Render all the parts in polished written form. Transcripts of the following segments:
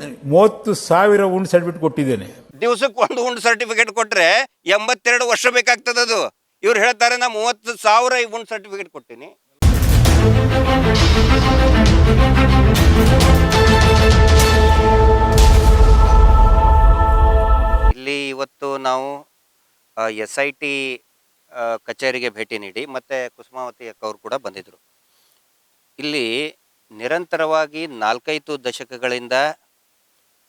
30,000 ಉಂಡ್ certificate ಕೊಟ್ಟಿದ್ದೇನೆ. ದಿವಸಕ್ಕೆ ಒಂದು ಉಂಡ್ ಸರ್ಟಿಫಿಕೇಟ್ ಕೊಟ್ರೆ 82 ವರ್ಷ ಬೇಕಾಗ್ತದೆ. ಅದು ಇವ್ರು ಹೇಳ್ತಾರೆ ನಾ 30,000 ಉಂಡ್ ಸರ್ಟಿಫಿಕೇಟ್ ಕೊಟ್ಟಿನಿ. ಇಲ್ಲಿ ಇವತ್ತು ನಾವು SIT ಕಚೇರಿಗೆ ಭೇಟಿ ನೀಡಿ ಮತ್ತೆ ಕುಸುಮಾವತಿ ಅಕ್ಕವರು ಕೂಡ ಬಂದಿದ್ರು. ಇಲ್ಲಿ ನಿರಂತರವಾಗಿ 4-5 ದಶಕಗಳಿಂದ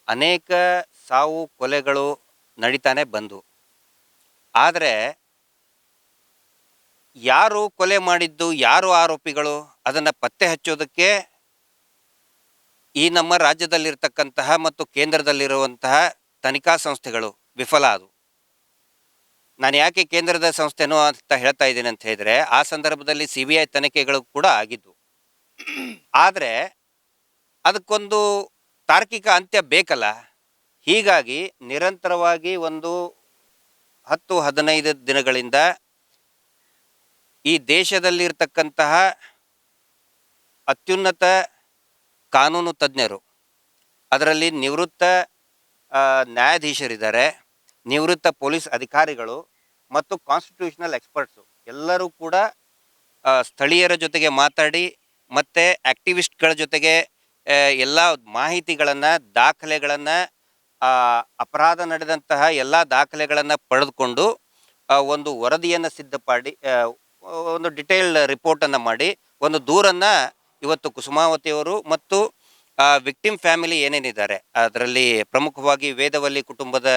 ಅನೇಕ ಸಾವು ಕೊಲೆಗಳು ನಡೀತಾನೆ ಬಂದು, ಆದರೆ ಯಾರು ಕೊಲೆ ಮಾಡಿದ್ದು, ಯಾರು ಆರೋಪಿಗಳು, ಅದನ್ನು ಪತ್ತೆ ಹಚ್ಚೋದಕ್ಕೆ ಈ ನಮ್ಮ ರಾಜ್ಯದಲ್ಲಿರ್ತಕ್ಕಂತಹ ಮತ್ತು ಕೇಂದ್ರದಲ್ಲಿರುವಂತಹ ತನಿಖಾ ಸಂಸ್ಥೆಗಳು ವಿಫಲ ಆದವು. ನಾನು ಯಾಕೆ ಕೇಂದ್ರದ ಸಂಸ್ಥೆನೋ ಅಂತ ಹೇಳ್ತಾ ಇದ್ದೀನಿ ಅಂತ ಹೇಳಿದರೆ, ಆ ಸಂದರ್ಭದಲ್ಲಿ CBI ತನಿಖೆಗಳು ಕೂಡ ಆಗಿದ್ದು. ಆದರೆ ಅದಕ್ಕೊಂದು ತಾರ್ಕಿಕ ಅಂತ್ಯ ಬೇಕಲ್ಲ. ಹೀಗಾಗಿ ನಿರಂತರವಾಗಿ ಒಂದು 10-15 ದಿನಗಳಿಂದ ಈ ದೇಶದಲ್ಲಿರ್ತಕ್ಕಂತಹ ಅತ್ಯುನ್ನತ ಕಾನೂನು ತಜ್ಞರು, ಅದರಲ್ಲಿ ನಿವೃತ್ತ ನ್ಯಾಯಾಧೀಶರಿದ್ದಾರೆ, ನಿವೃತ್ತ ಪೊಲೀಸ್ ಅಧಿಕಾರಿಗಳು ಮತ್ತು ಕಾನ್ಸ್ಟಿಟ್ಯೂಷನಲ್ ಎಕ್ಸ್ಪರ್ಟ್ಸು ಎಲ್ಲರೂ ಕೂಡ ಸ್ಥಳೀಯರ ಜೊತೆಗೆ ಮಾತಾಡಿ ಮತ್ತು ಆ್ಯಕ್ಟಿವಿಸ್ಟ್ಗಳ ಜೊತೆಗೆ ಎಲ್ಲ ಮಾಹಿತಿಗಳನ್ನು, ದಾಖಲೆಗಳನ್ನು, ಅಪರಾಧ ನಡೆದಂತಹ ಎಲ್ಲ ದಾಖಲೆಗಳನ್ನು ಪಡೆದುಕೊಂಡು ಒಂದು ವರದಿಯನ್ನು ಸಿದ್ಧಪಡಿ ಒಂದು ಡಿಟೇಲ್ಡ್ ರಿಪೋರ್ಟನ್ನು ಮಾಡಿ ಒಂದು ದೂರನ್ನು ಇವತ್ತು ಕುಸುಮಾವತಿಯವರು ಮತ್ತು ವಿಕ್ಟಿಮ್ ಫ್ಯಾಮಿಲಿ ಏನೇನಿದ್ದಾರೆ, ಅದರಲ್ಲಿ ಪ್ರಮುಖವಾಗಿ ವೇದವಲ್ಲಿ ಕುಟುಂಬದ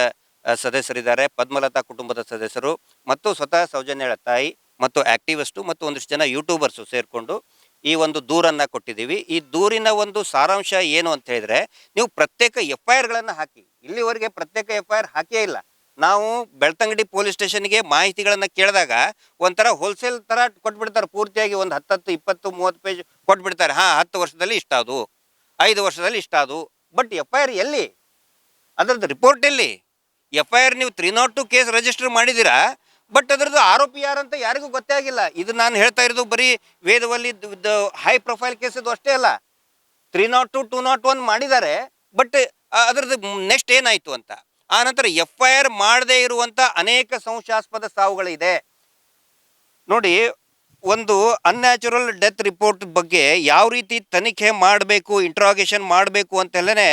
ಸದಸ್ಯರಿದ್ದಾರೆ, ಪದ್ಮಲತಾ ಕುಟುಂಬದ ಸದಸ್ಯರು ಮತ್ತು ಸ್ವತಃ ಸೌಜನ್ಯಳ ತಾಯಿ ಮತ್ತು ಆ್ಯಕ್ಟಿವಿಸ್ಟು ಮತ್ತು ಒಂದಿಷ್ಟು ಜನ ಯೂಟ್ಯೂಬರ್ಸು ಸೇರಿಕೊಂಡು ಈ ಒಂದು ದೂರನ್ನು ಕೊಟ್ಟಿದ್ದೀವಿ. ಈ ದೂರಿನ ಒಂದು ಸಾರಾಂಶ ಏನು ಅಂತ ಹೇಳಿದರೆ, ನೀವು ಪ್ರತ್ಯೇಕ FIRಗಳನ್ನು ಹಾಕಿ. ಇಲ್ಲಿವರೆಗೆ ಪ್ರತ್ಯೇಕ FIR ಹಾಕೇ ಇಲ್ಲ. ನಾವು ಬೆಳ್ತಂಗಡಿ ಪೊಲೀಸ್ ಸ್ಟೇಷನ್ಗೆ ಮಾಹಿತಿಗಳನ್ನು ಕೇಳಿದಾಗ ಒಂಥರ ಹೋಲ್ಸೇಲ್ ಥರ ಕೊಟ್ಬಿಡ್ತಾರೆ. ಪೂರ್ತಿಯಾಗಿ ಒಂದು 10, 20, 30 ಪೇಜ್ ಕೊಟ್ಬಿಡ್ತಾರೆ. 10 ವರ್ಷದಲ್ಲಿ ಇಷ್ಟಾದು, 5 ವರ್ಷದಲ್ಲಿ ಇಷ್ಟಾದು. ಬಟ್ FIR ಎಲ್ಲಿ? ಅದರದ್ದು ರಿಪೋರ್ಟ್ ಎಲ್ಲಿ? FIR ನೀವು 302 ಕೇಸ್ ರಿಜಿಸ್ಟರ್ ಮಾಡಿದ್ದೀರಾ, ಬಟ್ ಅದರದ್ದು ಆರೋಪಿ ಯಾರಂತ ಯಾರಿಗೂ ಗೊತ್ತೇ ಆಗಿಲ್ಲ. ಇದು ನಾನು ಹೇಳ್ತಾ ಇರೋದು ಬರೀ ವೇದವಲ್ಲಿ ಹೈ ಪ್ರೊಫೈಲ್ ಕೇಸ್ ಇದು ಅಷ್ಟೇ ಅಲ್ಲ. 302, 201 ಮಾಡಿದ್ದಾರೆ, ಬಟ್ ಅದರದ್ದು ನೆಕ್ಸ್ಟ್ ಏನಾಯಿತು ಅಂತ. ಆನಂತರ FIR ಮಾಡದೇ ಇರುವಂಥ ಅನೇಕ ಸಂಶಯಾಸ್ಪದ ಸಾವುಗಳಿದೆ. ನೋಡಿ, ಒಂದು ಅನ್ಯಾಚುರಲ್ ಡೆತ್ ರಿಪೋರ್ಟ್ ಬಗ್ಗೆ ಯಾವ ರೀತಿ ತನಿಖೆ ಮಾಡಬೇಕು, ಇಂಟ್ರಾಗೇಷನ್ ಮಾಡಬೇಕು ಅಂತೆಲ್ಲೇ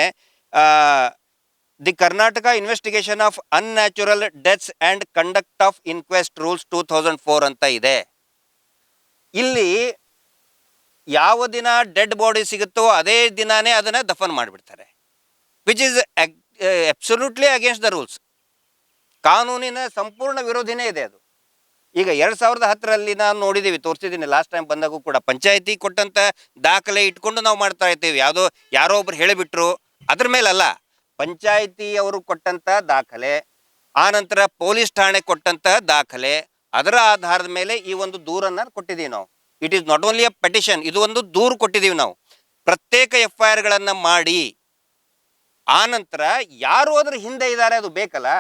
the Karnataka investigation of unnatural deaths and conduct of inquest rules 2004 ಅಂತ ಇದೆ. ಇಲ್ಲಿ ಯಾವ ದಿನ ಡೆಡ್ ಬಾಡಿ ಸಿಗುತ್ತೋ ಅದೇ ದಿನಾನೇ ಅದನ್ನು ದಫನ್ ಮಾಡಿಬಿಡ್ತಾರೆ, which is absolutely against the rules. ಕಾನೂನಿನ ಸಂಪೂರ್ಣ ವಿರೋಧಿನೇ ಇದೆ ಅದು. ಈಗ 2010ರಲ್ಲಿ ನಾವು ನೋಡಿದ್ದೀವಿ, ತೋರಿಸಿದ್ದೀನಿ ಲಾಸ್ಟ್ ಟೈಮ್ ಬಂದಾಗೂ ಕೂಡ. ಪಂಚಾಯತಿ ಕೊಟ್ಟಂಥ ದಾಖಲೆ ಇಟ್ಕೊಂಡು ನಾವು ಮಾಡ್ತಾ ಇರ್ತೀವಿ. ಯಾರೋ ಒಬ್ರು ಹೇಳಿಬಿಟ್ರು ಅದ್ರ ಮೇಲಲ್ಲ, ಪಂಚಾಯತಿ ಅವರು ಕೊಟ್ಟಂಥ ದಾಖಲೆ, ಆನಂತರ ಪೊಲೀಸ್ ಠಾಣೆ ಕೊಟ್ಟಂತಹ ದಾಖಲೆ, ಅದರ ಆಧಾರದ ಮೇಲೆ ಈ ಒಂದು ದೂರನ್ನು ಕೊಟ್ಟಿದ್ದೀವಿ ನಾವು. It is not only a petition, ಇದು ಒಂದು ದೂರು ಕೊಟ್ಟಿದ್ದೀವಿ ನಾವು. ಪ್ರತ್ಯೇಕ FIRಗಳನ್ನು ಮಾಡಿ ಆನಂತರ ಯಾರು ಅದರ ಹಿಂದೆ ಇದ್ದಾರೆ ಅದು ಬೇಕಲ್ಲ,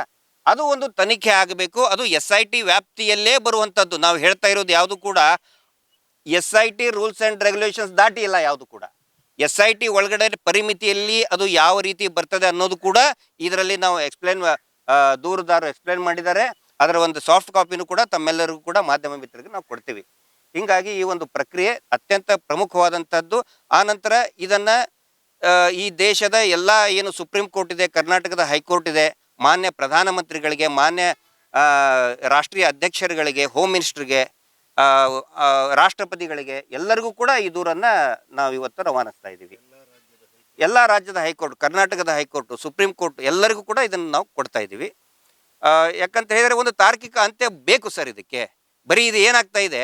ಅದು ಒಂದು ತನಿಖೆ ಆಗಬೇಕು. ಅದು SIT ವ್ಯಾಪ್ತಿಯಲ್ಲೇ ಬರುವಂಥದ್ದು. ನಾವು ಹೇಳ್ತಾ ಇರೋದು ಯಾವುದು ಕೂಡ SIT ರೂಲ್ಸ್ ಆ್ಯಂಡ್ ರೆಗ್ಯುಲೇಷನ್ಸ್ ದಾಟಿ ಇಲ್ಲ ಯಾವುದು ಕೂಡ. SIT ಒಳಗಡೆ ಪರಿಮಿತಿಯಲ್ಲಿ ಅದು ಯಾವ ರೀತಿ ಬರ್ತದೆ ಅನ್ನೋದು ಕೂಡ ಇದರಲ್ಲಿ ನಾವು ದೂರುದಾರರು ಎಕ್ಸ್ಪ್ಲೇನ್ ಮಾಡಿದ್ದಾರೆ. ಅದರ ಒಂದು ಸಾಫ್ಟ್ ಕಾಪಿನೂ ಕೂಡ ತಮ್ಮೆಲ್ಲರಿಗೂ ಕೂಡ ಮಾಧ್ಯಮ ಮಿತ್ರರಿಗೆ ನಾವು ಕೊಡ್ತೀವಿ. ಹೀಗಾಗಿ ಈ ಒಂದು ಪ್ರಕ್ರಿಯೆ ಅತ್ಯಂತ ಪ್ರಮುಖವಾದಂಥದ್ದು. ಆನಂತರ ಇದನ್ನು ಈ ದೇಶದ ಎಲ್ಲ ಏನು ಸುಪ್ರೀಂ ಕೋರ್ಟ್ ಇದೆ, ಕರ್ನಾಟಕದ ಹೈಕೋರ್ಟ್ ಇದೆ, ಮಾನ್ಯ ಪ್ರಧಾನಮಂತ್ರಿಗಳಿಗೆ, ಮಾನ್ಯ ರಾಷ್ಟ್ರೀಯ ಅಧ್ಯಕ್ಷರುಗಳಿಗೆ, ಹೋಮ್ ಮಿನಿಸ್ಟ್ರಿಗೆ, ರಾಷ್ಟ್ರಪತಿಗಳಿಗೆ ಎಲ್ಲರಿಗೂ ಕೂಡ ಈ ದೂರನ್ನು ನಾವು ಇವತ್ತು ರವಾನಿಸ್ತಾ ಇದ್ದೀವಿ. ಎಲ್ಲ ರಾಜ್ಯದ ಹೈಕೋರ್ಟ್, ಕರ್ನಾಟಕದ ಹೈಕೋರ್ಟು, ಸುಪ್ರೀಂ ಕೋರ್ಟ್ ಎಲ್ಲರಿಗೂ ಕೂಡ ಇದನ್ನು ನಾವು ಕೊಡ್ತಾ ಇದ್ದೀವಿ. ಯಾಕಂತ ಹೇಳಿದರೆ ಒಂದು ತಾರ್ಕಿಕ ಅಂತ್ಯ ಬೇಕು ಸರ್ ಇದಕ್ಕೆ. ಬರೀ ಇದು ಏನಾಗ್ತಾ ಇದೆ,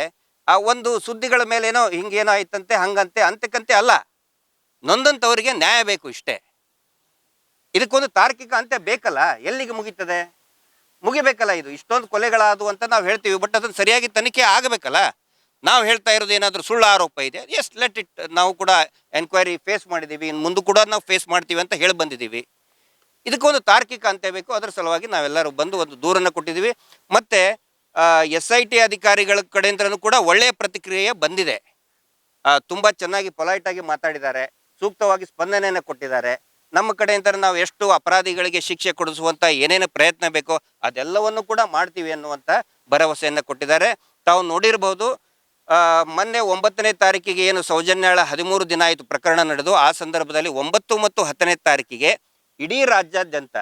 ಆ ಒಂದು ಸುದ್ದಿಗಳ ಮೇಲೇನೋ ಹಿಂಗೇನೋ ಆಯ್ತಂತೆ ಹಂಗಂತೆ ಅಂತ್ಯಕ್ಕಂತೆ ಅಲ್ಲ, ನೊಂದಂಥವರಿಗೆ ನ್ಯಾಯ ಬೇಕು ಇಷ್ಟೇ. ಇದಕ್ಕೊಂದು ತಾರ್ಕಿಕ ಅಂತ್ಯ ಬೇಕಲ್ಲ. ಎಲ್ಲಿಗೆ ಮುಗೀತದೆ? ಮುಗಿಬೇಕಲ್ಲ. ಇದು ಇಷ್ಟೊಂದು ಕೊಲೆಗಳಾದವು ಅಂತ ನಾವು ಹೇಳ್ತೀವಿ, ಬಟ್ ಅದನ್ನು ಸರಿಯಾಗಿ ತನಿಖೆ ಆಗಬೇಕಲ್ಲ. ನಾವು ಹೇಳ್ತಾ ಇರೋದು ಏನಾದರೂ ಸುಳ್ಳು ಆರೋಪ ಇದೆ, ಎಸ್ ಲೆಟ್ ಇಟ್. ನಾವು ಕೂಡ ಎನ್ಕ್ವೈರಿ ಫೇಸ್ ಮಾಡಿದ್ದೀವಿ, ಇನ್ನು ಮುಂದೆ ಕೂಡ ನಾವು ಫೇಸ್ ಮಾಡ್ತೀವಿ ಅಂತ ಹೇಳಿ ಬಂದಿದ್ದೀವಿ. ಇದಕ್ಕೊಂದು ತಾರ್ಕಿಕ ಅಂತ್ಯ ಬೇಕು. ಅದರ ಸಲುವಾಗಿ ನಾವೆಲ್ಲರೂ ಬಂದು ಒಂದು ದೂರನ್ನು ಕೊಟ್ಟಿದ್ದೀವಿ. ಮತ್ತು SIT ಅಧಿಕಾರಿಗಳ ಕಡೆಯಿಂದಲೂ ಕೂಡ ಒಳ್ಳೆಯ ಪ್ರತಿಕ್ರಿಯೆ ಬಂದಿದೆ. ತುಂಬ ಚೆನ್ನಾಗಿ ಪೊಲೈಟಾಗಿ ಮಾತಾಡಿದ್ದಾರೆ, ಸೂಕ್ತವಾಗಿ ಸ್ಪಂದನೆಯನ್ನು ಕೊಟ್ಟಿದ್ದಾರೆ. ನಮ್ಮ ಕಡೆಯಿಂದ ನಾವು ಎಷ್ಟು ಅಪರಾಧಿಗಳಿಗೆ ಶಿಕ್ಷೆ ಕೊಡಿಸುವಂಥ ಏನೇನು ಪ್ರಯತ್ನ ಬೇಕೋ ಅದೆಲ್ಲವನ್ನು ಕೂಡ ಮಾಡ್ತೀವಿ ಅನ್ನುವಂಥ ಭರವಸೆಯನ್ನು ಕೊಟ್ಟಿದ್ದಾರೆ. ತಾವು ನೋಡಿರ್ಬೋದು, ಮೊನ್ನೆ 9ನೇ ತಾರೀಕಿಗೆ ಏನು ಸೌಜನ್ಯಾಳ 13 ದಿನ ಆಯಿತು ಪ್ರಕರಣ ನಡೆದು, ಆ ಸಂದರ್ಭದಲ್ಲಿ 9 ಮತ್ತು 10ನೇ ತಾರೀಕಿಗೆ ಇಡೀ ರಾಜ್ಯಾದ್ಯಂತ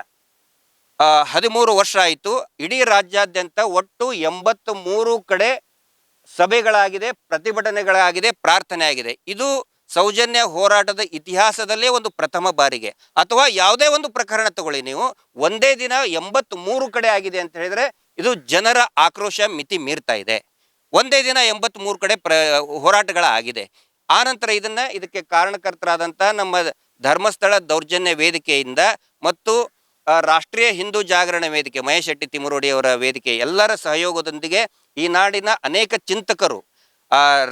13 ವರ್ಷ ಆಯಿತು. ಇಡೀ ರಾಜ್ಯಾದ್ಯಂತ ಒಟ್ಟು 83 ಕಡೆ ಸಭೆಗಳಾಗಿದೆ, ಪ್ರತಿಭಟನೆಗಳಾಗಿದೆ, ಪ್ರಾರ್ಥನೆ ಆಗಿದೆ. ಇದು ಸೌಜನ್ಯ ಹೋರಾಟದ ಇತಿಹಾಸದಲ್ಲೇ ಒಂದು ಪ್ರಥಮ ಬಾರಿಗೆ. ಅಥವಾ ಯಾವುದೇ ಒಂದು ಪ್ರಕರಣ ತಗೊಳ್ಳಿ ನೀವು, ಒಂದೇ ದಿನ 83 ಕಡೆ ಆಗಿದೆ ಅಂತ ಹೇಳಿದ್ರೆ ಇದು ಜನರ ಆಕ್ರೋಶ ಮಿತಿ ಮೀರ್ತಾ ಇದೆ. ಒಂದೇ ದಿನ 83 ಕಡೆ ಹೋರಾಟಗಳಾಗಿದೆ. ಆನಂತರ ಇದಕ್ಕೆ ಕಾರಣಕರ್ತರಾದಂಥ ನಮ್ಮ ಧರ್ಮಸ್ಥಳ ದೌರ್ಜನ್ಯ ವೇದಿಕೆಯಿಂದ ಮತ್ತು ರಾಷ್ಟ್ರೀಯ ಹಿಂದೂ ಜಾಗರಣ ವೇದಿಕೆ, ಮಹೇಶ್ ಶೆಟ್ಟಿ ತಿಮರೋಡಿ ಅವರ ವೇದಿಕೆ ಎಲ್ಲರ ಸಹಯೋಗದೊಂದಿಗೆ ಈ ನಾಡಿನ ಅನೇಕ ಚಿಂತಕರು,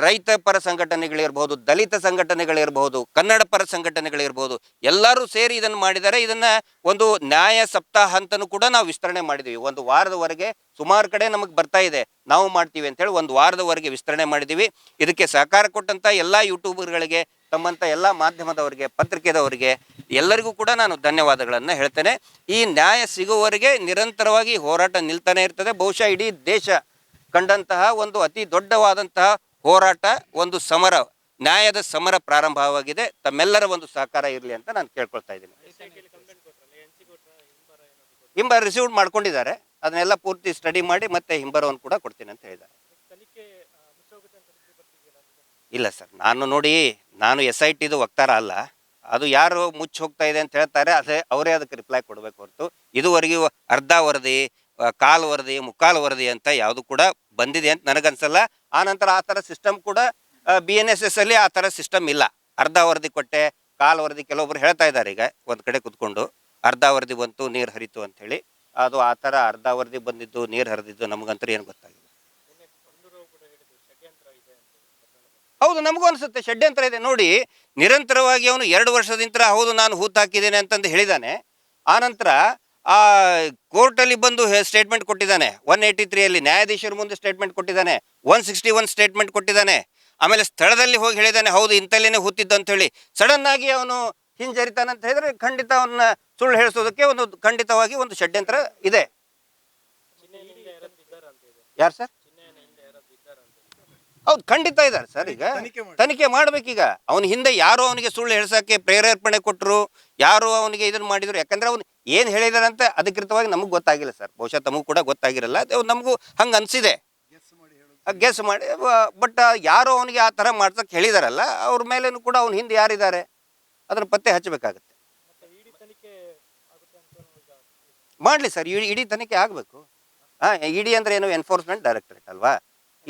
ರೈತ ಪರ ಸಂಘಟನೆಗಳಿರ್ಬೋದು, ದಲಿತ ಸಂಘಟನೆಗಳಿರ್ಬೋದು, ಕನ್ನಡ ಪರ ಸಂಘಟನೆಗಳಿರ್ಬೋದು, ಎಲ್ಲರೂ ಸೇರಿ ಇದನ್ನು ಮಾಡಿದ್ದಾರೆ. ಇದನ್ನು ಒಂದು ನ್ಯಾಯ ಸಪ್ತಾಹ ಅಂತಲೂ ಕೂಡ ನಾವು ವಿಸ್ತರಣೆ ಮಾಡಿದ್ದೀವಿ. ಒಂದು ವಾರದವರೆಗೆ ಸುಮಾರು ಕಡೆ ನಮಗೆ ಬರ್ತಾ ಇದೆ, ನಾವು ಮಾಡ್ತೀವಿ ಅಂತೇಳಿ ಒಂದು ವಾರದವರೆಗೆ ವಿಸ್ತರಣೆ ಮಾಡಿದ್ದೀವಿ. ಇದಕ್ಕೆ ಸಹಕಾರ ಕೊಟ್ಟಂಥ ಎಲ್ಲ ಯೂಟ್ಯೂಬರ್ಗಳಿಗೆ, ತಮ್ಮಂಥ ಎಲ್ಲ ಮಾಧ್ಯಮದವರಿಗೆ, ಪತ್ರಿಕೆದವರಿಗೆ ಎಲ್ಲರಿಗೂ ಕೂಡ ನಾನು ಧನ್ಯವಾದಗಳನ್ನು ಹೇಳ್ತೇನೆ. ಈ ನ್ಯಾಯ ಸಿಗುವವರೆಗೆ ನಿರಂತರವಾಗಿ ಹೋರಾಟ ನಿಲ್ತಾನೆ ಇರ್ತದೆ. ಬಹುಶಃ ಇಡೀ ದೇಶ ಕಂಡಂತಹ ಒಂದು ಅತಿ ದೊಡ್ಡವಾದಂತಹ ಹೋರಾಟ, ಒಂದು ಸಮರ, ನ್ಯಾಯದ ಸಮರ ಪ್ರಾರಂಭವಾಗಿದೆ. ತಮ್ಮೆಲ್ಲರ ಒಂದು ಸಹಕಾರ ಇರಲಿ ಅಂತ ನಾನು ಕೇಳ್ಕೊಳ್ತಾ ಇದ್ದೀನಿ. ಹಿಂಬರ ರಿಸೀವ್ ಮಾಡ್ಕೊಂಡಿದ್ದಾರೆ, ಅದನ್ನೆಲ್ಲ ಪೂರ್ತಿ ಸ್ಟಡಿ ಮಾಡಿ ಮತ್ತೆ ಹಿಂಬರವನ್ನು ಕೂಡ ಕೊಡ್ತೀನಿ ಅಂತ ಹೇಳಿದ್ದಾರೆ. ಇಲ್ಲ ಸರ್, ನಾನು SITದು ವಕ್ತಾರ ಅಲ್ಲ. ಅದು ಯಾರು ಮುಚ್ಚಿ ಹೋಗ್ತಾ ಇದೆ ಅಂತ ಹೇಳ್ತಾರೆ, ಅವರೇ ಅದಕ್ಕೆ ರಿಪ್ಲೈ ಕೊಡಬೇಕು ಹೊರತು ಇದುವರೆಗೂ ಅರ್ಧ ವರದಿ, ಕಾಲು ವರದಿ, ಮುಕ್ಕಾಲು ವರದಿ ಅಂತ ಯಾವುದು ಕೂಡ ಬಂದಿದೆ ಅಂತ ನನಗನ್ಸಲ್ಲ. ಆನಂತರ ಆ ಥರ ಸಿಸ್ಟಮ್ ಕೂಡ BNSS ಅಲ್ಲಿ ಆ ಥರ ಸಿಸ್ಟಮ್ ಇಲ್ಲ. ಅರ್ಧ ವರದಿ ಕೊಟ್ಟೆ, ಕಾಲು ವರದಿ ಕೆಲವೊಬ್ರು ಹೇಳ್ತಾ ಇದ್ದಾರೆ. ಈಗ ಒಂದು ಕಡೆ ಕುತ್ಕೊಂಡು ಅರ್ಧ ವರದಿ ಬಂತು, ನೀರು ಹರಿತು ಅಂಥೇಳಿ. ಅದು ಆ ಥರ ಅರ್ಧ ವರದಿ ಬಂದಿದ್ದು, ನೀರು ಹರಿದಿದ್ದು ನಮಗಂತೂ ಏನು ಗೊತ್ತಾಗಿಲ್ಲ. ಹೌದು, ನಮಗೂ ಅನಿಸುತ್ತೆ ಷಡ್ಯಂತ್ರ ಇದೆ. ನೋಡಿ, ನಿರಂತರವಾಗಿ ಅವನು 2 ವರ್ಷದಿಂದ ಹೌದು ನಾನು ಹೂತು ಹಾಕಿದ್ದೇನೆ ಅಂತಂದು ಹೇಳಿದ್ದಾನೆ. ಆನಂತರ ಆ ಕೋರ್ಟಲ್ಲಿ ಬಂದು ಸ್ಟೇಟ್ಮೆಂಟ್ ಕೊಟ್ಟಿದ್ದಾನೆ. 183 ನ್ಯಾಯಾಧೀಶರ ಮುಂದೆ ಸ್ಟೇಟ್ಮೆಂಟ್ ಕೊಟ್ಟಿದ್ದಾನೆ. 161 ಸ್ಟೇಟ್ಮೆಂಟ್ ಕೊಟ್ಟಿದ್ದಾನೆ. ಆಮೇಲೆ ಸ್ಥಳದಲ್ಲಿ ಹೋಗಿ ಹೇಳಿದ್ದಾನೆ, ಹೌದು ಇಂಥಲ್ಲೇನೆ ಹೂತಿದ್ದು ಅಂತ ಹೇಳಿ. ಸಡನ್ ಆಗಿ ಅವನು ಹಿಂಜರಿತಾನಂತ ಹೇಳಿದ್ರೆ ಖಂಡಿತ ಅವನ್ನ ಸುಳ್ಳು ಹೇಳಿಸೋದಕ್ಕೆ ಖಂಡಿತವಾಗಿ ಒಂದು ಷಡ್ಯಂತ್ರ ಇದೆ. ಯಾರು ಸರ್? ಹೌದು, ಖಂಡಿತ ಇದ್ದಾರೆ ಸರ್. ಈಗ ತನಿಖೆ ಮಾಡ್ಬೇಕೀಗ. ಅವನ ಹಿಂದೆ ಯಾರೋ ಅವನಿಗೆ ಸುಳ್ಳು ಹೇಳ್ಸಕ್ಕೆ ಪ್ರೇರೇಪಣೆ ಕೊಟ್ಟರು, ಯಾರು ಅವನಿಗೆ ಇದನ್ನು ಮಾಡಿದ್ರು. ಯಾಕಂದ್ರೆ ಅವ್ನು ಏನು ಹೇಳಿದಾರಂತ ಅಧಿಕೃತವಾಗಿ ನಮಗೆ ಗೊತ್ತಾಗಿಲ್ಲ ಸರ್. ಬಹುಶಃ ತಮಗೂ ಕೂಡ ಗೊತ್ತಾಗಿರಲ್ಲ. ನಮಗೂ ಹಂಗೆ ಅನಿಸಿದೆ, ಗೆಸ್ ಮಾಡಿ. ಬಟ್ ಯಾರೋ ಅವನಿಗೆ ಆ ಥರ ಮಾಡ್ಸಕ್ಕೆ ಹೇಳಿದಾರಲ್ಲ, ಅವ್ರ ಮೇಲೇನು ಕೂಡ ಅವ್ನ ಹಿಂದೆ ಯಾರಿದ್ದಾರೆ ಅದನ್ನು ಪತ್ತೆ ಹಚ್ಚಬೇಕಾಗತ್ತೆ. ಮಾಡಲಿ ಸರ್, ಇಡೀ ತನಿಖೆ ಆಗಬೇಕು. ಇಡಿ ಅಂದರೆ ಏನು, ಎನ್ಫೋರ್ಸ್ಮೆಂಟ್ ಡೈರೆಕ್ಟರೇಟ್ ಅಲ್ವಾ?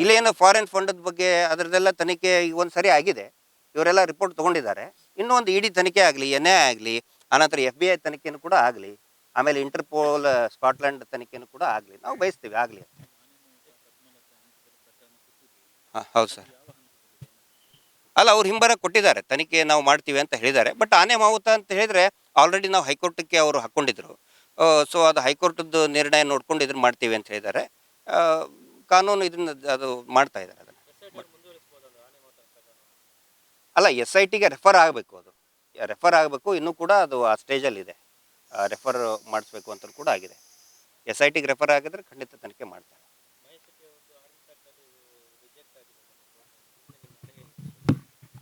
ಇಲ್ಲೇನು ಫಾರಿನ್ ಫಂಡದ ಬಗ್ಗೆ ಅದರದ್ದೆಲ್ಲ ತನಿಖೆ ಈಗ ಒಂದು ಸರಿ ಆಗಿದೆ. ಇವರೆಲ್ಲ ರಿಪೋರ್ಟ್ ತೊಗೊಂಡಿದ್ದಾರೆ. ಇನ್ನೂ ಒಂದು ಇಡಿ ತನಿಖೆ ಆಗಲಿ, NIA ಆಗಲಿ, ಆನಂತರ FBI ತನಿಖೆನೂ ಕೂಡ ಆಗಲಿ, ಆಮೇಲೆ ಇಂಟರ್ಪೋಲ್ ಸ್ಕಾಟ್ಲೆಂಡ್ ತನಿಖೆನೂ ಕೂಡ ಆಗಲಿ, ನಾವು ಬಯಸ್ತೀವಿ ಆಗಲಿ ಅಂತ. ಹಾಂ, ಹೌದು ಸರ್. ಅಲ್ಲ, ಅವ್ರು ಹಿಂಬರ ಕೊಟ್ಟಿದ್ದಾರೆ, ತನಿಖೆ ನಾವು ಮಾಡ್ತೀವಿ ಅಂತ ಹೇಳಿದ್ದಾರೆ. ಬಟ್ ಆನೆ ಮಾವುತ ಅಂತ ಹೇಳಿದರೆ ಆಲ್ರೆಡಿ ನಾವು ಹೈಕೋರ್ಟಿಗೆ ಅವರು ಹಾಕ್ಕೊಂಡಿದ್ರು. ಸೊ ಅದು ಹೈಕೋರ್ಟದ್ದು ನಿರ್ಣಯ ನೋಡ್ಕೊಂಡು ಇದನ್ನು ಮಾಡ್ತೀವಿ ಅಂತ ಹೇಳಿದ್ದಾರೆ. ಕಾನೂನು ಇದನ್ನ ಅದು ಮಾಡ್ತಾ ಇದ್ದಾರೆ. ಅದನ್ನು ಅಲ್ಲ, SITಗೆ ರೆಫರ್ ಆಗಬೇಕು, ಅದು ರೆಫರ್ ಆಗಬೇಕು. ಇನ್ನೂ ಕೂಡ ಅದು ಆ ಸ್ಟೇಜಲ್ಲಿದೆ. ರೆಫರ್ ಮಾಡಿಸ್ಬೇಕು ಅಂತ ಕೂಡ ಆಗಿದೆ. SITಗೆ ರೆಫರ್ ಆಗಿದ್ರೆ ಖಂಡಿತ ತನಿಖೆ ಮಾಡ್ತಾರೆ.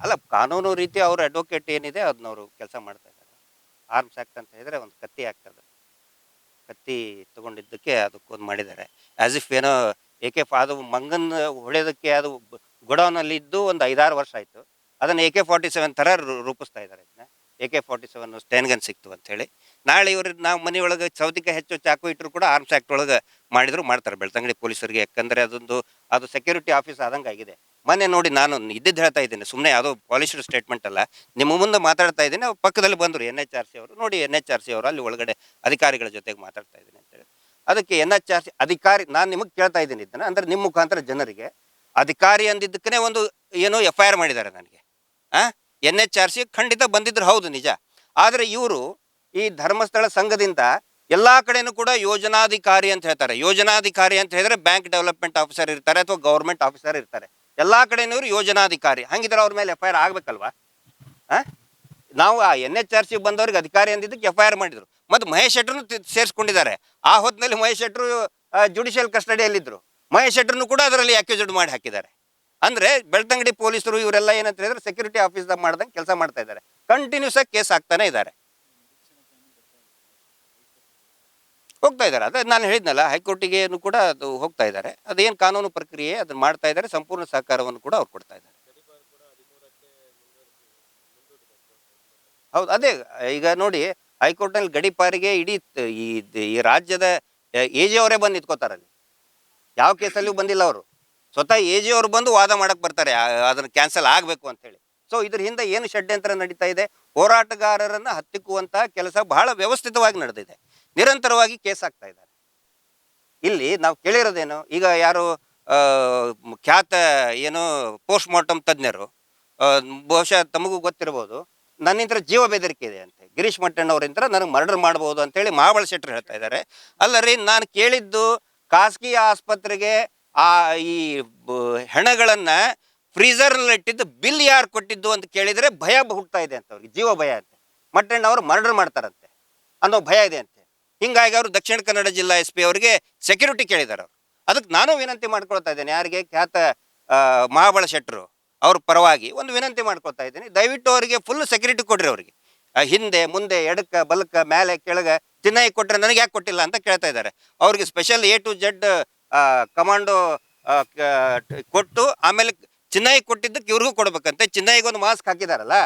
ಅಲ್ಲ, ಕಾನೂನು ರೀತಿ ಅವ್ರ ಅಡ್ವೊಕೇಟ್ ಏನಿದೆ ಅದನ್ನ ಅವರು ಕೆಲಸ ಮಾಡ್ತಾ ಇದ್ದಾರೆ. ಆರ್ಮ್ಸ್ ಆ್ಯಕ್ಟ್ ಅಂತ ಹೇಳಿದ್ರೆ ಒಂದು ಕತ್ತಿ ಆ್ಯಕ್ಟ್, ಅದು ಕತ್ತಿ ತಗೊಂಡಿದ್ದಕ್ಕೆ ಅದಕ್ಕೊಂದು ಮಾಡಿದ್ದಾರೆ. ಆ್ಯಸ್ ಇಫ್ ಏನೋ ಅದು ಮಂಗನ್ ಹೊಡೆಯೋದಕ್ಕೆ ಅದು ಗೋಡೌನಲ್ಲಿದ್ದು ಒಂದು 5-6 ವರ್ಷ ಆಯಿತು. ಅದನ್ನು AK-47 ಥರ ರೂಪಿಸ್ತಾ ಇದ್ದಾರೆ. ಇದನ್ನ AK-47 ಸ್ಟೇನ್ ಗನ್ ಸಿಕ್ತು ಅಂಥೇಳಿ. ನಾಳೆ ನಾವು ಮನೆಯೊಳಗೆ ಸೌದಿಗೆ ಹೆಚ್ಚು ಚಾಕು ಇಟ್ಟರು ಕೂಡ ಆರ್ಮ್ಸ್ ಆ್ಯಕ್ಟ್ ಒಳಗೆ ಮಾಡ್ತಾರೆ ಬೆಳ್ತಂಗಡಿ ಪೊಲೀಸರಿಗೆ. ಯಾಕಂದರೆ ಅದು ಸೆಕ್ಯೂರಿಟಿ ಆಫೀಸ್ ಆದಂಗೆ ಆಗಿದೆ. ಮೊನ್ನೆ ನೋಡಿ, ನಾನು ಇದ್ದಿದ್ದು ಹೇಳ್ತಾ ಇದ್ದೀನಿ, ಸುಮ್ಮನೆ ಯಾವುದೋ ಪಾಲಿಶ್ಡ್ ಸ್ಟೇಟ್ಮೆಂಟ್ ಅಲ್ಲ, ನಿಮ್ಮ ಮುಂದೆ ಮಾತಾಡ್ತಾ ಇದ್ದೀನಿ. ಅವ್ರು ಪಕ್ಕದಲ್ಲಿ ಬಂದರು NHRC ಅವರು. ನೋಡಿ, NHRC ಅವರು ಅಲ್ಲಿ ಒಳಗಡೆ ಅಧಿಕಾರಿಗಳ ಜೊತೆಗೆ ಮಾತಾಡ್ತಾ ಇದ್ದೀನಿ ಅಂತೇಳಿ. ಅದಕ್ಕೆ NHRC ಅಧಿಕಾರಿ, ನಾನು ನಿಮಗೆ ಕೇಳ್ತಾ ಇದ್ದೀನಿ ಇದನ್ನು, ಅಂದರೆ ನಿಮ್ಮ ಮುಖಾಂತರ ಜನರಿಗೆ ಅಧಿಕಾರಿ ಅಂದಿದ್ದಕ್ಕೇ ಒಂದು ಏನೋ FIR ಮಾಡಿದ್ದಾರೆ ನನಗೆ. NHRC ಖಂಡಿತ ಬಂದಿದ್ರು, ಹೌದು ನಿಜ. ಆದರೆ ಇವರು ಈ ಧರ್ಮಸ್ಥಳ ಸಂಘದಿಂದ ಎಲ್ಲ ಕಡೆನೂ ಕೂಡ ಯೋಜನಾಧಿಕಾರಿ ಅಂತ ಹೇಳ್ತಾರೆ. ಯೋಜನಾಧಿಕಾರಿ ಅಂತ ಹೇಳಿದ್ರೆ ಬ್ಯಾಂಕ್ ಡೆವಲಪ್ಮೆಂಟ್ ಆಫೀಸರ್ ಇರ್ತಾರೆ ಅಥವಾ ಗೌರ್ಮೆಂಟ್ ಆಫೀಸರ್ ಇರ್ತಾರೆ. ಎಲ್ಲ ಕಡೆನೂ ಯೋಜನಾಧಿಕಾರಿ. ಹಂಗಿದ್ರೆ ಅವ್ರ ಮೇಲೆ FIR ಆಗಬೇಕಲ್ವಾ? ನಾವು ಆ NHRC ಬಂದವ್ರಿಗೆ ಅಧಿಕಾರಿ ಅಂದಿದ್ದಕ್ಕೆ FIR ಮಾಡಿದ್ರು. ಮತ್ತು ಮಹೇಶ್ ಶೆಟ್ಟರ್ನು ಸೇರಿಸ್ಕೊಂಡಿದ್ದಾರೆ. ಆ ಹೊತ್ತಿನಲ್ಲಿ ಮಹೇಶ್ ಶೆಟ್ಟರು ಜುಡಿಷಿಯಲ್ ಕಸ್ಟಡಿಯಲ್ಲಿದ್ದರು. ಮಹೇಶ್ ಶೆಟ್ಟರ್ನು ಕೂಡ ಅದರಲ್ಲಿ ಅಕ್ಯೂಸ್ಡ್ ಮಾಡಿ ಹಾಕಿದ್ದಾರೆ. ಅಂದರೆ ಬೆಳ್ತಂಗಡಿ ಪೊಲೀಸರು ಇವರೆಲ್ಲ ಏನಂತ ಹೇಳಿದ್ರೆ ಸೆಕ್ಯೂರಿಟಿ ಆಫೀಸ್ದಾಗ ಮಾಡ್ದಂಗೆ ಕೆಲಸ ಮಾಡ್ತಾ ಇದ್ದಾರೆ. ಕಂಟಿನ್ಯೂಸ್ ಆಗಿ ಕೇಸ್ ಹಾಕ್ತಾನೆ ಇದ್ದಾರೆ, ಹೋಗ್ತಾ ಇದ್ದಾರೆ. ಅದೇ ನಾನು ಹೇಳಿದ್ನಲ್ಲ, ಹೈಕೋರ್ಟಿಗೆ ಕೂಡ ಅದು ಹೋಗ್ತಾ ಇದ್ದಾರೆ. ಅದೇನು ಕಾನೂನು ಪ್ರಕ್ರಿಯೆ ಅದನ್ನು ಮಾಡ್ತಾ ಇದ್ದಾರೆ. ಸಂಪೂರ್ಣ ಸಹಕಾರವನ್ನು ಕೂಡ ಅವ್ರು ಕೊಡ್ತಾ ಇದ್ದಾರೆ. ಹೌದು, ಅದೇ ಈಗ ನೋಡಿ, ಹೈಕೋರ್ಟ್ನಲ್ಲಿ ಗಡೀಪಾರಿಗೆ ಇಡೀ ಈ ರಾಜ್ಯದ AG ಅವರೇ ಬಂದು ನಿಂತ್ಕೋತಾರಲ್ಲಿ. ಯಾವ ಕೇಸಲ್ಲಿಯೂ ಬಂದಿಲ್ಲ ಅವರು. ಸ್ವತಃ AG ಅವರು ಬಂದು ವಾದ ಮಾಡಕ್ಕೆ ಬರ್ತಾರೆ ಅದನ್ನು ಕ್ಯಾನ್ಸಲ್ ಆಗಬೇಕು ಅಂತೇಳಿ. ಸೊ ಇದ್ರ ಹಿಂದೆ ಏನು ಷಡ್ಯಂತ್ರ ನಡೀತಾ ಇದೆ, ಹೋರಾಟಗಾರರನ್ನು ಹತ್ತಿಕ್ಕುವಂತಹ ಕೆಲಸ ಬಹಳ ವ್ಯವಸ್ಥಿತವಾಗಿ ನಡೆದಿದೆ. ನಿರಂತರವಾಗಿ ಕೇಸ್ ಆಗ್ತಾ ಇದ್ದಾರೆ. ಇಲ್ಲಿ ನಾವು ಕೇಳಿರೋದೇನು, ಈಗ ಯಾರು ಖ್ಯಾತ ಏನು ಪೋಸ್ಟ್ ಮಾರ್ಟಮ್ ತಜ್ಞರು, ಬಹುಶಃ ತಮಗೂ ಗೊತ್ತಿರ್ಬೋದು, ನನ್ನಿಂದ ಜೀವ ಬೆದರಿಕೆ ಇದೆ ಅಂತೆ, ಗಿರೀಶ್ ಮಟ್ಟಣ್ಣವರಿಂತ ನನಗೆ ಮರ್ಡರ್ ಮಾಡ್ಬೋದು ಅಂತೇಳಿ ಮಹಾಬಲ ಶೆಟ್ಟರು ಹೇಳ್ತಾ ಇದ್ದಾರೆ. ಅಲ್ಲ ರೀ, ನಾನು ಕೇಳಿದ್ದು ಖಾಸಗಿ ಆಸ್ಪತ್ರೆಗೆ ಈ ಹೆಣಗಳನ್ನು ಫ್ರೀಸರ್ನಲ್ಲಿಟ್ಟಿದ್ದು ಬಿಲ್ ಯಾರು ಕೊಟ್ಟಿದ್ದು ಅಂತ ಕೇಳಿದರೆ ಭಯ ಹುಡ್ತಾ ಇದೆ ಅಂತ, ಅವ್ರಿಗೆ ಜೀವ ಭಯ ಅಂತೆ. ಮಟ್ಟಣ್ಣವರು ಮರ್ಡರ್ ಮಾಡ್ತಾರಂತೆ ಅನ್ನೋ ಭಯ ಇದೆ ಅಂತೆ. ಹೀಗಾಗಿ ಅವರು ದಕ್ಷಿಣ ಕನ್ನಡ ಜಿಲ್ಲಾ SP ಅವರಿಗೆ ಸೆಕ್ಯೂರಿಟಿ ಕೇಳಿದ್ದಾರೆ. ಅವರು ಅದಕ್ಕೆ ನಾನು ವಿನಂತಿ ಮಾಡ್ಕೊಳ್ತಾ ಇದ್ದೇನೆ, ಯಾರಿಗೆ ಖ್ಯಾತ ಮಹಾಬಲ ಶೆಟ್ಟರು ಅವ್ರ ಪರವಾಗಿ ಒಂದು ವಿನಂತಿ ಮಾಡ್ಕೊಳ್ತಾ ಇದ್ದೀನಿ, ದಯವಿಟ್ಟು ಅವರಿಗೆ ಫುಲ್ ಸೆಕ್ಯೂರಿಟಿ ಕೊಡ್ರಿ. ಅವರಿಗೆ ಹಿಂದೆ ಮುಂದೆ ಎಡಕ್ಕೆ ಬಲಕ್ಕೆ ಮೇಲೆ ಕೆಳಗೆ ಚಿನ್ನೈ ಕೊಟ್ಟರೆ ನನಗೆ ಯಾಕೆ ಕೊಟ್ಟಿಲ್ಲ ಅಂತ ಕೇಳ್ತಾ ಇದ್ದಾರೆ. ಅವ್ರಿಗೆ special A to Z commando ಕೊಟ್ಟು ಆಮೇಲೆ ಚಿನ್ನೈ ಕೊಟ್ಟಿದ್ದಕ್ಕೆ ಇವ್ರಿಗೂ ಕೊಡ್ಬೇಕಂತೆ. ಚಿನ್ನೈಗೊಂದು ಮಾಸ್ಕ್ ಹಾಕಿದಾರಲ್ಲ,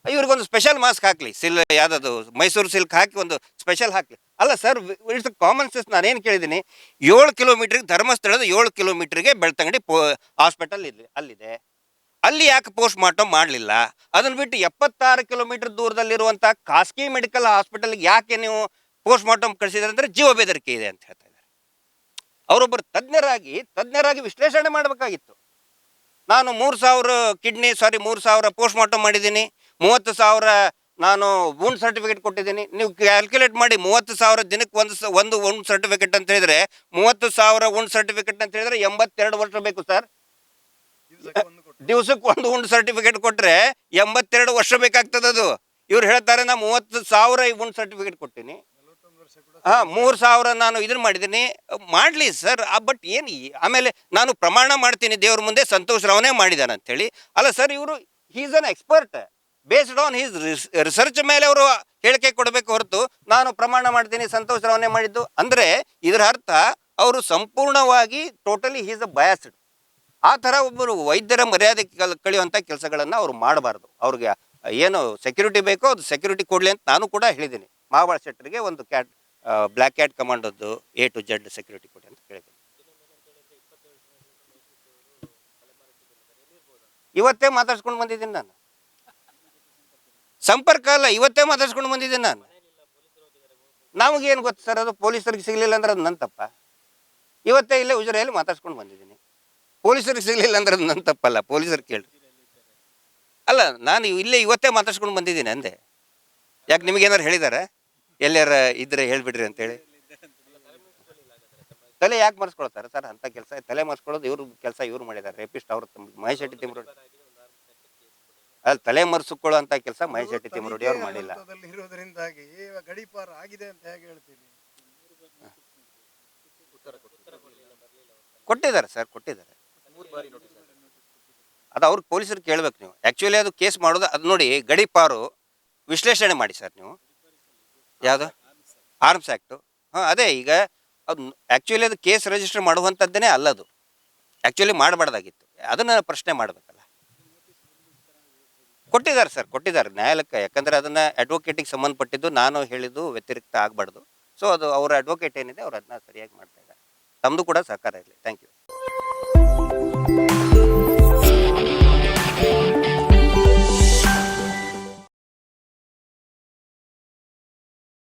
ಇವ್ರಿಗೊಂದು ಸ್ಪೆಷಲ್ ಮಾಸ್ಕ್ ಹಾಕಲಿ, ಯಾವುದದು ಮೈಸೂರು ಸಿಲ್ಕ್ ಹಾಕಿ ಒಂದು ಸ್ಪೆಷಲ್ ಹಾಕಲಿ. ಅಲ್ಲ ಸರ್, ಇಟ್ಸ್ ಕಾಮನ್ ಸೆನ್ಸ್. ನಾನೇನು ಕೇಳಿದ್ದೀನಿ, 7 ಕಿಲೋಮೀಟ್ರಿಗೆ ಧರ್ಮಸ್ಥಳದ 7 ಕಿಲೋಮೀಟ್ರಿಗೆ ಬೆಳ್ತಂಗಡಿ ಹಾಸ್ಪಿಟಲ್ ಅಲ್ಲಿದೆ. ಅಲ್ಲಿ ಯಾಕೆ ಪೋಸ್ಟ್ ಮಾರ್ಟಮ್ ಮಾಡಲಿಲ್ಲ? ಅದನ್ನು ಬಿಟ್ಟು 76 ಕಿಲೋಮೀಟರ್ ದೂರದಲ್ಲಿರುವಂಥ ಖಾಸಗಿ ಮೆಡಿಕಲ್ ಹಾಸ್ಪಿಟಲ್ಗೆ ಯಾಕೆ ನೀವು ಪೋಸ್ಟ್ ಮಾರ್ಟಮ್ ಕಳಿಸಿದ್ರೆ ಅಂದರೆ ಜೀವ ಬೆದರಿಕೆ ಇದೆ ಅಂತ ಹೇಳ್ತಾ ಇದ್ದಾರೆ. ಅವರೊಬ್ಬರು ತಜ್ಞರಾಗಿ ವಿಶ್ಲೇಷಣೆ ಮಾಡಬೇಕಾಗಿತ್ತು. ನಾನು 3,000 ಪೋಸ್ಟ್ ಮಾರ್ಟಮ್ ಮಾಡಿದ್ದೀನಿ, 30,000 ನಾನು ವುಂಡ್ ಸರ್ಟಿಫಿಕೇಟ್ ಕೊಟ್ಟಿದ್ದೀನಿ. ನೀವು ಕ್ಯಾಲ್ಕುಲೇಟ್ ಮಾಡಿ, 30,000 ದಿನಕ್ಕೆ ಒಂದು ವುಂಡ್ ಸರ್ಟಿಫಿಕೇಟ್ ಅಂತ ಹೇಳಿದ್ರೆ 30,000 ವುಂಡ್ ಸರ್ಟಿಫಿಕೇಟ್ ಅಂತ ಹೇಳಿದ್ರೆ 82 ವರ್ಷ ಬೇಕು ಸರ್. ದಿವಸಕ್ಕೆ ಒಂದು ವುಂಡ್ ಸರ್ಟಿಫಿಕೇಟ್ ಕೊಟ್ಟರೆ 82 ವರ್ಷ ಬೇಕಾಗ್ತದೆ. ಅದು ಇವ್ರು ಹೇಳ್ತಾರೆ ನಾ 30,000 ವುಂಡ್ ಸರ್ಟಿಫಿಕೇಟ್ ಕೊಟ್ಟಿನಿ, 3,000 ನಾನು ಇದನ್ನ ಮಾಡಿದ್ದೀನಿ. ಮಾಡಲಿ ಸರ್, ಬಟ್ ಏನು ಆಮೇಲೆ ನಾನು ಪ್ರಮಾಣ ಮಾಡ್ತೀನಿ ದೇವ್ರ ಮುಂದೆ ಸಂತೋಷ್ ರಾವ್ನೇ ಮಾಡಿದಾನೆ ಅಂತೇಳಿ. ಅಲ್ಲ ಸರ್, ಇವರು is an expert, based on his research ಮೇಲೆ ಅವರು ಹೇಳಿಕೆ ಕೊಡಬೇಕು ಹೊರತು ನಾನು ಪ್ರಮಾಣ ಮಾಡ್ತೀನಿ ಸಂತೋಷ್ ರಾವ್ನೇ ಮಾಡಿದ್ದು ಅಂದರೆ ಇದರ ಅರ್ಥ ಅವರು ಸಂಪೂರ್ಣವಾಗಿ ಟೋಟಲಿ ಹೀಸ್ ಅ ಬಯಾಸ್ಡ್. ಆ ಥರ ಒಬ್ಬರು ವೈದ್ಯರ ಮರ್ಯಾದೆ ಕಳೆಯುವಂಥ ಕೆಲಸಗಳನ್ನು ಅವರು ಮಾಡಬಾರ್ದು. ಅವ್ರಿಗೆ ಏನು ಸೆಕ್ಯೂರಿಟಿ ಬೇಕೋ ಅದು ಸೆಕ್ಯೂರಿಟಿ ಕೊಡಲಿ ಅಂತ ನಾನು ಕೂಡ ಹೇಳಿದ್ದೀನಿ. ಮಹಾಬಲ ಶೆಟ್ಟರಿಗೆ ಒಂದು ಬ್ಲ್ಯಾಕ್ ಕ್ಯಾಟ್ ಕಮಾಂಡೋದು A to Z ಸೆಕ್ಯೂರಿಟಿ ಕೊಡಿ ಅಂತ ಕೇಳಿದ್ದೀನಿ. ಇವತ್ತೇ ಮಾತಾಡ್ಸ್ಕೊಂಡು ಬಂದಿದ್ದೀನಿ ನಾನು. ಸಂಪರ್ಕ ಅಲ್ಲ, ಇವತ್ತೇ ಮಾತಾಡ್ಸ್ಕೊಂಡು ಬಂದಿದ್ದೀನಿ ನಾನು. ನಮಗೇನು ಗೊತ್ತು ಸರ್, ಅದು ಪೊಲೀಸರಿಗೆ ಸಿಗಲಿಲ್ಲ ಅಂದ್ರೆ ಅದು ನನ್ನ ತಪ್ಪ. ಇವತ್ತೇ ಇಲ್ಲೇ ಉಜಿರೆಯಲ್ಲಿ ಮಾತಾಡ್ಸ್ಕೊಂಡು ಬಂದಿದ್ದೀನಿ. ಪೊಲೀಸರಿಗೆ ಸಿಗಲಿಲ್ಲ ಅಂದ್ರೆ ಅದು ನನ್ನ ತಪ್ಪಲ್ಲ, ಪೊಲೀಸರು ಕೇಳಿ. ಅಲ್ಲ, ನಾನು ಇವತ್ತೇ ಮಾತಾಡ್ಸ್ಕೊಂಡು ಬಂದಿದ್ದೀನಿ ಅಂದೆ. ಯಾಕೆ ನಿಮಗೇನಾರು ಹೇಳಿದಾರೆ? ಎಲ್ಲಾರ ಇದ್ರೆ ಹೇಳ್ಬಿಡ್ರಿ ಅಂತೇಳಿ. ತಲೆ ಯಾಕೆ ಮರೆಸ್ಕೊಳ್ತಾರೆ ಸರ್? ಅಂಥ ಕೆಲಸ ತಲೆ ಮರೆಸ್ಕೊಳ್ಳೋದು ಇವ್ರ ಕೆಲಸ, ಇವ್ರು ಮಾಡಿದ್ದಾರೆ. ರೇಪಿಸ್ಟ್ ಅವರು ಮಹೇಶ್ ಶೆಟ್ಟಿ ತಿಮ್ಮರೋಡಿ ಅಲ್ಲಿ ತಲೆ ಮರೆಸಿಕೊಳ್ಳೋ ಅಂತ ಕೆಲಸ ಮಹೇಶ್ ಶೆಟ್ಟಿ ತಿಮ್ಮರೋಡಿ ಅವ್ರು ಮಾಡಿಲ್ಲ. ಕೊಟ್ಟಿದ್ದಾರೆ ಸರ್, ಕೊಟ್ಟಿದ್ದಾರೆ. ಅದು ಅವ್ರಿಗೆ ಪೊಲೀಸರು ಕೇಳ್ಬೇಕು ನೀವು. ಆ್ಯಕ್ಚುಲಿ ಅದು ಕೇಸ್ ಮಾಡೋದು ಅದು ನೋಡಿ, ಗಡೀಪಾರು ವಿಶ್ಲೇಷಣೆ ಮಾಡಿ ಸರ್ ನೀವು. ಯಾವುದು ಆರ್ಮ್ಸ್ ಆ್ಯಕ್ಟು? ಅದೇ ಈಗ ಅದು ಆ್ಯಕ್ಚುಲಿ ಅದು ಕೇಸ್ ರಿಜಿಸ್ಟರ್ ಮಾಡುವಂಥದ್ದೇ ಅಲ್ಲದು. ಆ್ಯಕ್ಚುಲಿ ಮಾಡಬಾರ್ದಾಗಿತ್ತು. ಅದನ್ನು ಪ್ರಶ್ನೆ ಮಾಡಬೇಕಲ್ಲ. ಕೊಟ್ಟಿದ್ದಾರೆ ಸರ್, ಕೊಟ್ಟಿದ್ದಾರೆ ನ್ಯಾಯಾಲಯಕ್ಕೆ. ಯಾಕಂದರೆ ಅದನ್ನು ಅಡ್ವೊಕೇಟಿಗೆ ಸಂಬಂಧಪಟ್ಟಿದ್ದು, ನಾನು ಹೇಳಿದ್ದು ವ್ಯತಿರಿಕ್ತ ಆಗಬಾರ್ದು. ಸೊ ಅದು ಅವರ ಅಡ್ವೊಕೇಟ್ ಏನಿದೆ ಅವ್ರು ಅದನ್ನ ಸರಿಯಾಗಿ ಮಾಡ್ತಾ ಇದ್ದಾರೆ. ತಮ್ಮದು ಕೂಡ ಸಹಕಾರ ಇರಲಿ. Thank you.